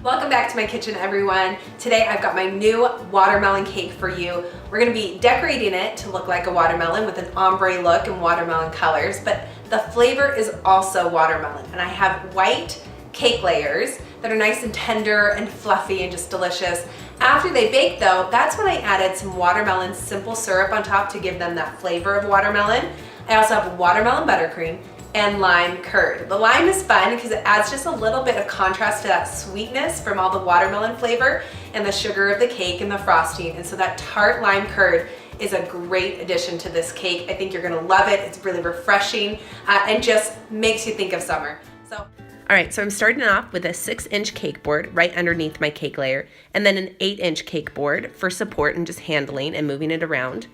Welcome back to my kitchen, everyone. Today I've got my new watermelon cake for you. We're gonna be decorating it to look like a watermelon with an ombre look and watermelon colors, but the flavor is also watermelon. And I have white cake layers that are nice and tender and fluffy and just delicious. After they bake though, that's when I added some watermelon simple syrup on top to give them that flavor of watermelon. I also have watermelon buttercream and lime curd. The lime is fun because it adds just a little bit of contrast to that sweetness from all the watermelon flavor and the sugar of the cake and the frosting. And so that tart lime curd is a great addition to this cake. I think you're gonna love it. It's really refreshing and just makes you think of summer. All right, so I'm starting off with a 6-inch cake board right underneath my cake layer, and then an 8-inch cake board for support and just handling and moving it around.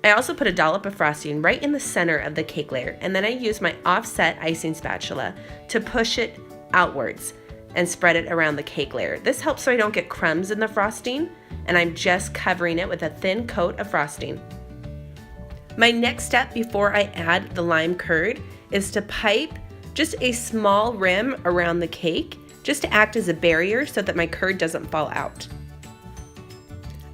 I also put a dollop of frosting right in the center of the cake layer, and then I use my offset icing spatula to push it outwards and spread it around the cake layer. This helps so I don't get crumbs in the frosting, and I'm just covering it with a thin coat of frosting. My next step before I add the lime curd is to pipe just a small rim around the cake, just to act as a barrier so that my curd doesn't fall out.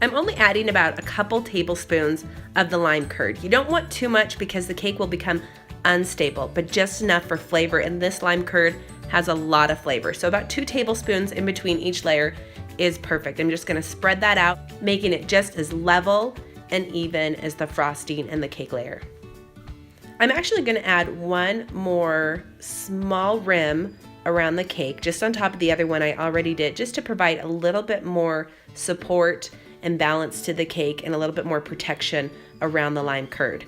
I'm only adding about a couple tablespoons of the lime curd. You don't want too much because the cake will become unstable, but just enough for flavor, and this lime curd has a lot of flavor. So about 2 tablespoons in between each layer is perfect. I'm just gonna spread that out, making it just as level and even as the frosting and the cake layer. I'm actually gonna add one more small rim around the cake, just on top of the other one I already did, just to provide a little bit more support and balance to the cake and a little bit more protection around the lime curd.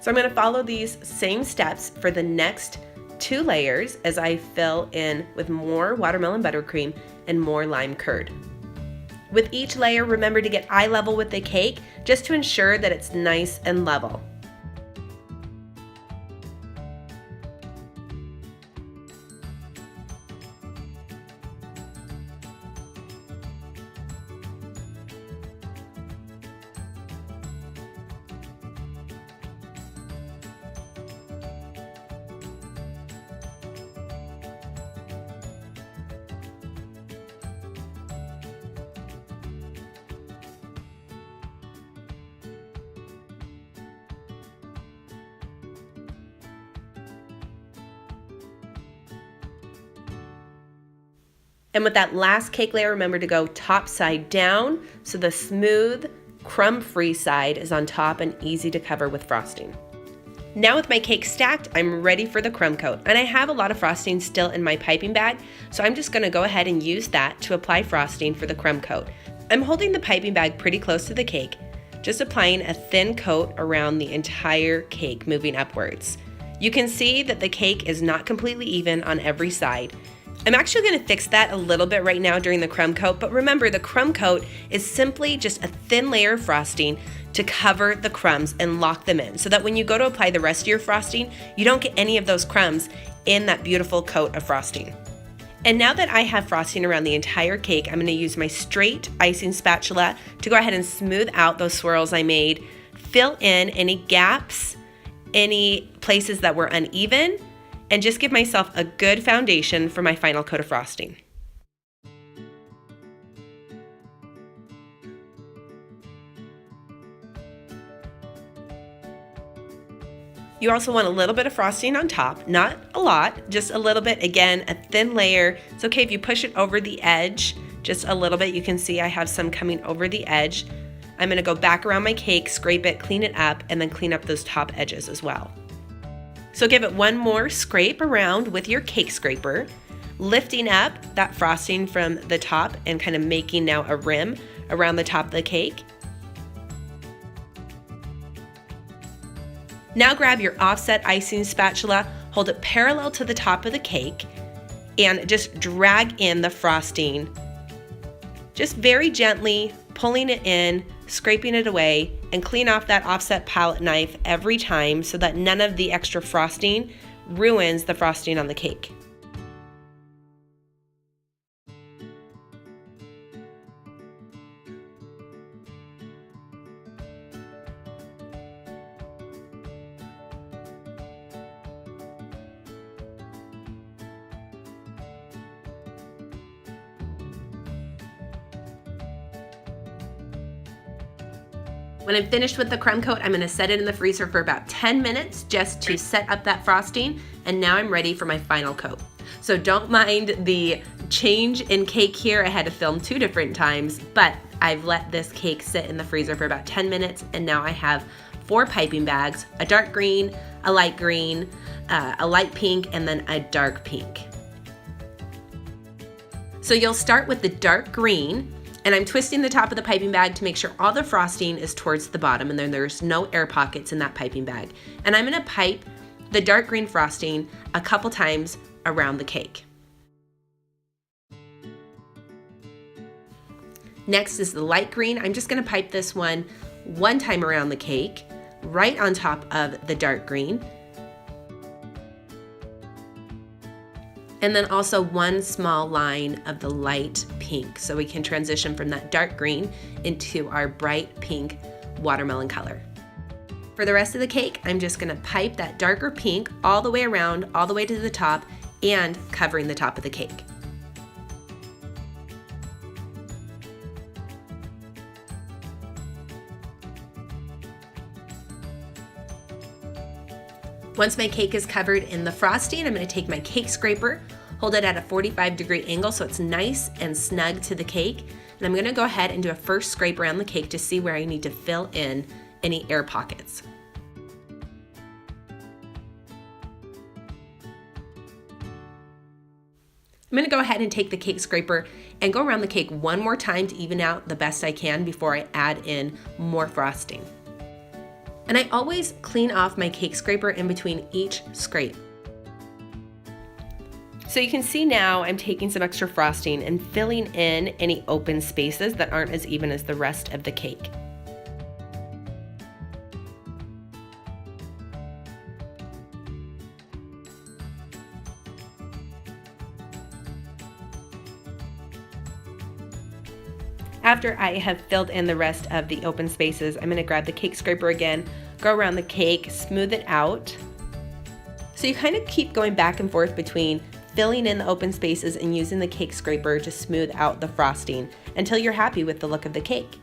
So I'm gonna follow these same steps for the next 2 layers as I fill in with more watermelon buttercream and more lime curd. With each layer, remember to get eye level with the cake just to ensure that it's nice and level. And with that last cake layer, remember to go top side down so the smooth, crumb-free side is on top and easy to cover with frosting. Now with my cake stacked, I'm ready for the crumb coat. And I have a lot of frosting still in my piping bag, so I'm just gonna go ahead and use that to apply frosting for the crumb coat. I'm holding the piping bag pretty close to the cake, just applying a thin coat around the entire cake, moving upwards. You can see that the cake is not completely even on every side. I'm actually going to fix that a little bit right now during the crumb coat, but remember the crumb coat is simply just a thin layer of frosting to cover the crumbs and lock them in so that when you go to apply the rest of your frosting, you don't get any of those crumbs in that beautiful coat of frosting. And now that I have frosting around the entire cake, I'm going to use my straight icing spatula to go ahead and smooth out those swirls I made, fill in any gaps, any places that were uneven, and just give myself a good foundation for my final coat of frosting. You also want a little bit of frosting on top, not a lot, just a little bit. Again, a thin layer. It's okay if you push it over the edge, just a little bit. You can see I have some coming over the edge. I'm gonna go back around my cake, scrape it, clean it up, and then clean up those top edges as well. So give it one more scrape around with your cake scraper, lifting up that frosting from the top and kind of making now a rim around the top of the cake. Now grab your offset icing spatula, hold it parallel to the top of the cake, and just drag in the frosting. Just very gently pulling it in, scraping it away, and clean off that offset palette knife every time so that none of the extra frosting ruins the frosting on the cake. When I'm finished with the crumb coat, I'm gonna set it in the freezer for about 10 minutes just to set up that frosting, and now I'm ready for my final coat. So don't mind the change in cake here. I had to film 2 different times, but I've let this cake sit in the freezer for about 10 minutes, and now I have 4 piping bags, a dark green, a light green, a light pink, and then a dark pink. So you'll start with the dark green, and I'm twisting the top of the piping bag to make sure all the frosting is towards the bottom and then there's no air pockets in that piping bag. And I'm gonna pipe the dark green frosting a couple times around the cake. Next is the light green. I'm just gonna pipe this one time around the cake, right on top of the dark green. And then also 1 small line of the light pink, so we can transition from that dark green into our bright pink watermelon color. For the rest of the cake, I'm just gonna pipe that darker pink all the way around, all the way to the top, and covering the top of the cake. Once my cake is covered in the frosting, I'm gonna take my cake scraper, hold it at a 45-degree angle so it's nice and snug to the cake, and I'm gonna go ahead and do a first scrape around the cake to see where I need to fill in any air pockets. I'm gonna go ahead and take the cake scraper and go around the cake one more time to even out the best I can before I add in more frosting. And I always clean off my cake scraper in between each scrape. So you can see now I'm taking some extra frosting and filling in any open spaces that aren't as even as the rest of the cake. After I have filled in the rest of the open spaces, I'm gonna grab the cake scraper again, go around the cake, smooth it out. So you kind of keep going back and forth between filling in the open spaces and using the cake scraper to smooth out the frosting until you're happy with the look of the cake.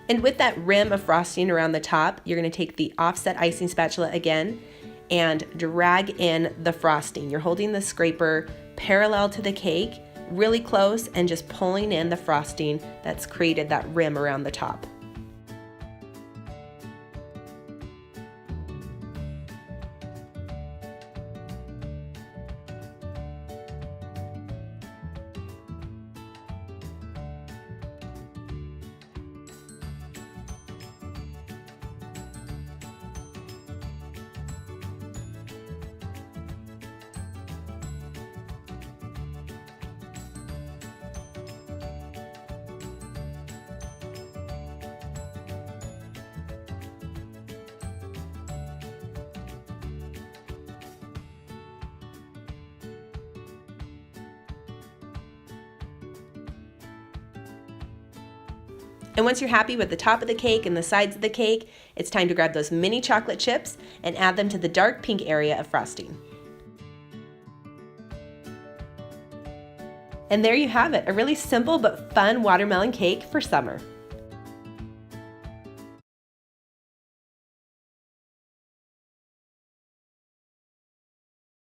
And with that rim of frosting around the top, you're gonna take the offset icing spatula again and drag in the frosting. You're holding the scraper parallel to the cake, really close, and just pulling in the frosting that's created that rim around the top. And once you're happy with the top of the cake and the sides of the cake, it's time to grab those mini chocolate chips and add them to the dark pink area of frosting. And there you have it, a really simple but fun watermelon cake for summer.